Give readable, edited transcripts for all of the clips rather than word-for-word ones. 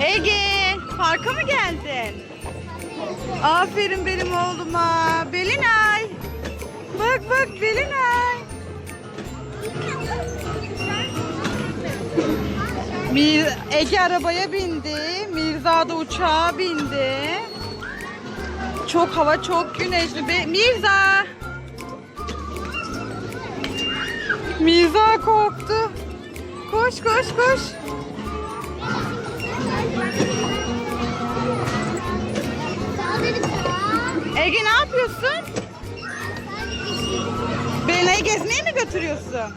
Ege, parka mı geldin? Aferin benim oğluma. Belinay. Bak bak Belinay. Ege arabaya bindi. Mirza da uçağa bindi. Hava çok güneşli. Mirza. Mirza korktu. Koş koş koş. Ege ne yapıyorsun? Belinay'ı gezmeye mi götürüyorsun?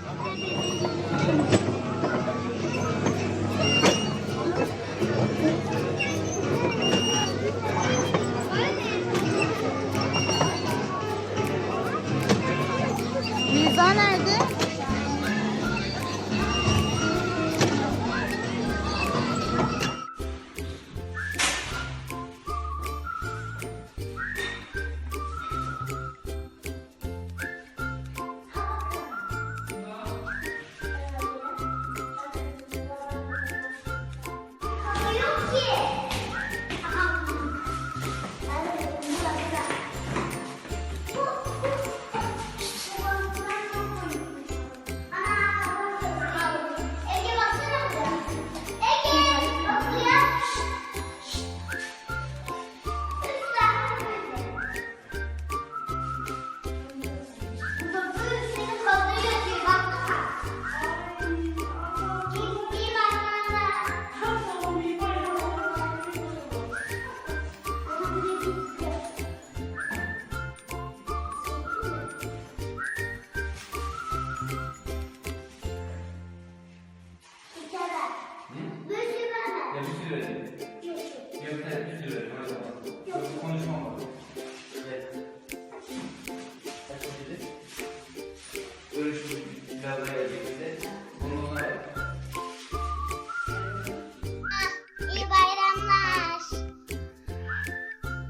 Mirza nerede? İyi bayramlar.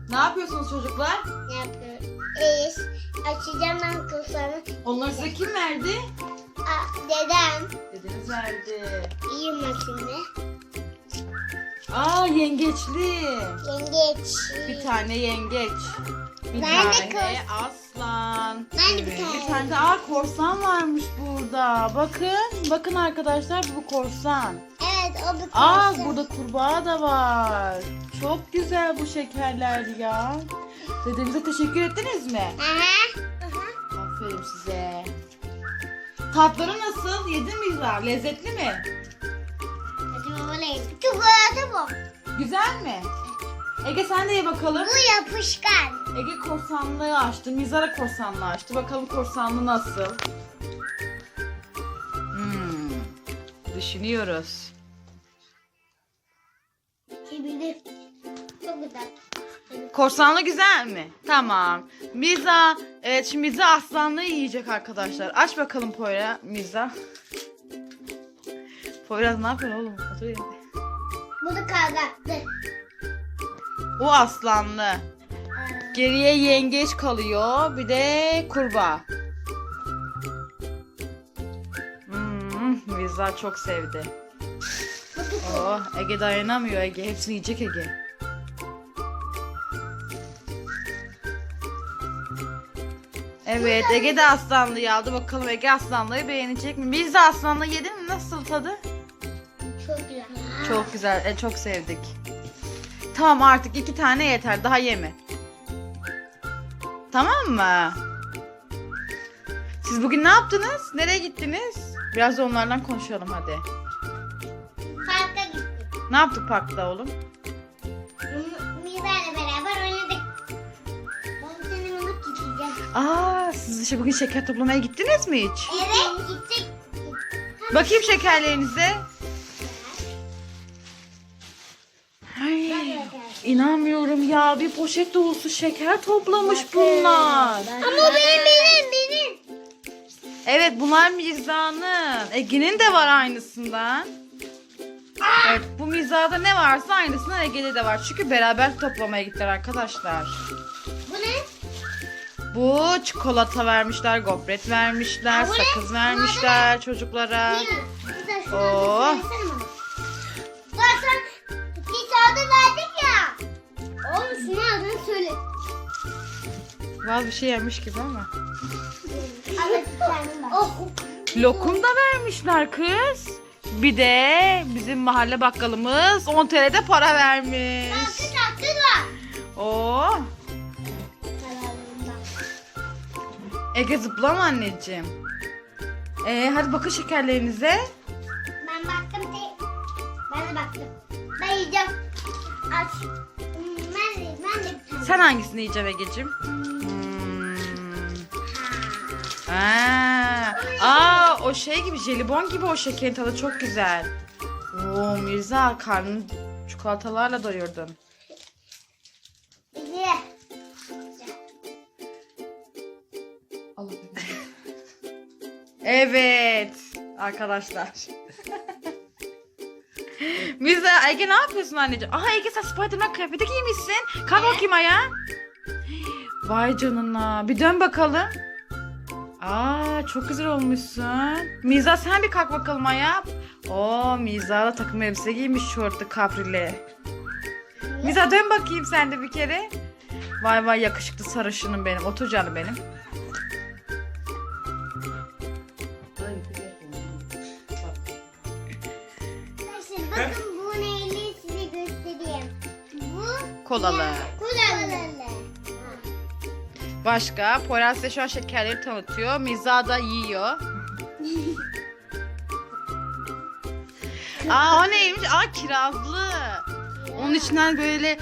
Ne yapıyorsunuz çocuklar? Ne yapıyoruz? İyiyiz. Açacağım ben kursağını. Onları size kim verdi? Dedem. Dedeniz verdi. İyi makine. Yengeçli. Yengeç. Bir tane yengeç. Bir Nerede tane aslan. Nerede bir Evet, tane? bir tane de korsan varmış burada. Bakın arkadaşlar bu korsan. Evet o bir kursak. Burada kurbağa da var. Çok güzel bu şekerler ya. Dedenize teşekkür ettiniz mi? Aha. Aferin size. Tatları nasıl? Yedin mi İzra? Lezzetli mi? Hadi babalayın. Çikolata bu. Güzel mi? Ege sen de ye bakalım. Bu yapışkan. Ege korsanlığı açtı. Mizara korsanlığı açtı. Bakalım korsanlığı nasıl? Düşünüyoruz. Şimdi çok güzel. Korsanlığı güzel mi? Tamam. Miza, evet şimdi Miza aslanlığı yiyecek arkadaşlar. Aç bakalım Miza. Poyraz ne yapıyor oğlum? Otur yerine. Bu da kazaklı. O aslanlı. Geriye yengeç kalıyor. Bir de kurbağa. Miza çok sevdi. Ege dayanamıyor Ege. Hepsini yiyecek Ege. Evet Ege de aslanlıyı aldı. Bakalım Ege aslanlıyı beğenecek mi? Biz de aslanlığı yedin mi? Nasıl tadı? Çok güzel. Çok güzel. Çok sevdik. Tamam artık 2 tane yeter. Daha yeme. Tamam mı? Siz bugün ne yaptınız? Nereye gittiniz? Biraz da onlardan konuşalım hadi. Parka gittik. Ne yaptık parkta oğlum? Mira'yla beraber oynadık. Ben seni alıp gideceğim. Siz işte bugün şeker toplamaya gittiniz mi hiç? Evet gittik. Bakayım şekerlerinize. Ay, inanmıyorum ya. Bir poşet dolusu şeker toplamış bunlar. Ama benim. Evet bunlar Mirza'nın. Ege'nin de var aynısından. Evet bu Mirza'da ne varsa aynısından Ege'de de var. Çünkü beraber toplamaya gittiler arkadaşlar. Bu ne? Bu çikolata vermişler, gofret vermişler, bu ne? sakız vermişler çocuklara. Güzel. Oo. Zaten Şunu aldın söyle. Vaz bir şey yemiş gibi ama. Evet kendim bak. Oh. Lokum da vermişler kız. Bir de bizim mahalle bakkalımız 10 TL'de para vermiş. Tatlı var. Oo. Kararlarından. Ege zıplama anneciğim. Hadi bakın şekerlerinize. Ben baktım de. Ben de baktım. Ben yiyeceğim. Aç. Ben de bir tane. Sen hangisini yiyeceksin Ege'cim? O şey gibi, jelibon gibi o şekerin tadı çok güzel. Oo Mirza, karnını çikolatalarla doyurdun. Ye. Evet arkadaşlar. Mirza, Ege ne yapıyorsun anneciğim? Aha Ege, sen Spiderman kıyafeti giymişsin. Kalk bakayım ayağa. Vay canına. Bir dön bakalım. Aa çok güzel olmuşsun. Mirza sen bir kalk bakalım ayağa. Oo Mirza da takım elbise giymiş, şortlu kaprili. Mirza dön bakayım sen de bir kere. Vay vay yakışıklı sarışınım benim. Otur canım benim. Bakın bu neyli size göstereyim. Bu Kolalı. kolalı. Başka? Poyraz size şu an şekerleri tanıtıyor. Mirza da yiyor. Aa o neymiş? Aa kirazlı. Onun içinden böyle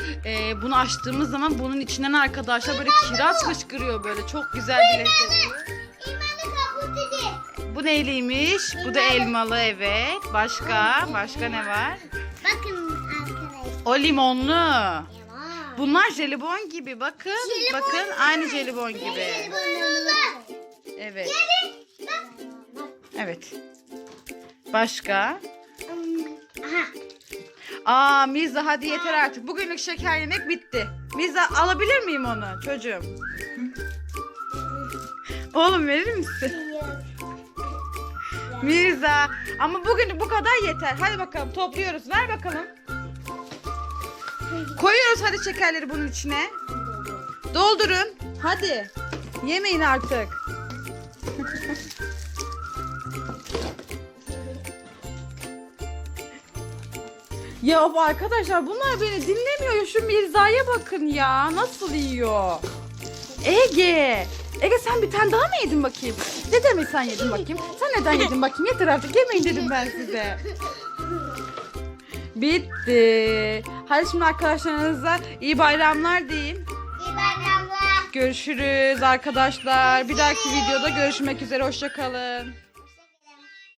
bunu açtığımız zaman bunun içinden arkadaşlar böyle kiraz fışkırıyor böyle. Çok güzel bir lezzet. İlmanlı kaputucu. Bu neyliymiş? Bu da elmalı, evet. Başka? Başka ne var? Bakın arkadaşlar. O limonlu. Yalan. Bunlar jelibon gibi bakın. Bakın aynı jelibon gibi. Evet. Evet. Başka? Aha. Mirza hadi yeter artık. Bugünlük şeker yemek bitti. Mirza alabilir miyim onu çocuğum? Oğlum verir misin? Mirza ama bugün bu kadar yeter. Hadi bakalım topluyoruz. Ver bakalım. Koyuyoruz hadi şekerleri bunun içine. Doldurun. Hadi. Yemeyin artık. Ya of arkadaşlar bunlar beni dinlemiyor ya. Şu Mirza'ya bakın ya. Nasıl yiyor? Ege. Ege sen bir tane daha mı yedin bakayım? Ne demek sen yedin bakayım? Sen neden yedin bakayım? Yeter artık yemeyin dedim ben size. Bitti. Hadi şimdi arkadaşlarınıza iyi bayramlar deyin. İyi bayramlar. Görüşürüz arkadaşlar. Bir dahaki videoda görüşmek üzere. Hoşça kalın.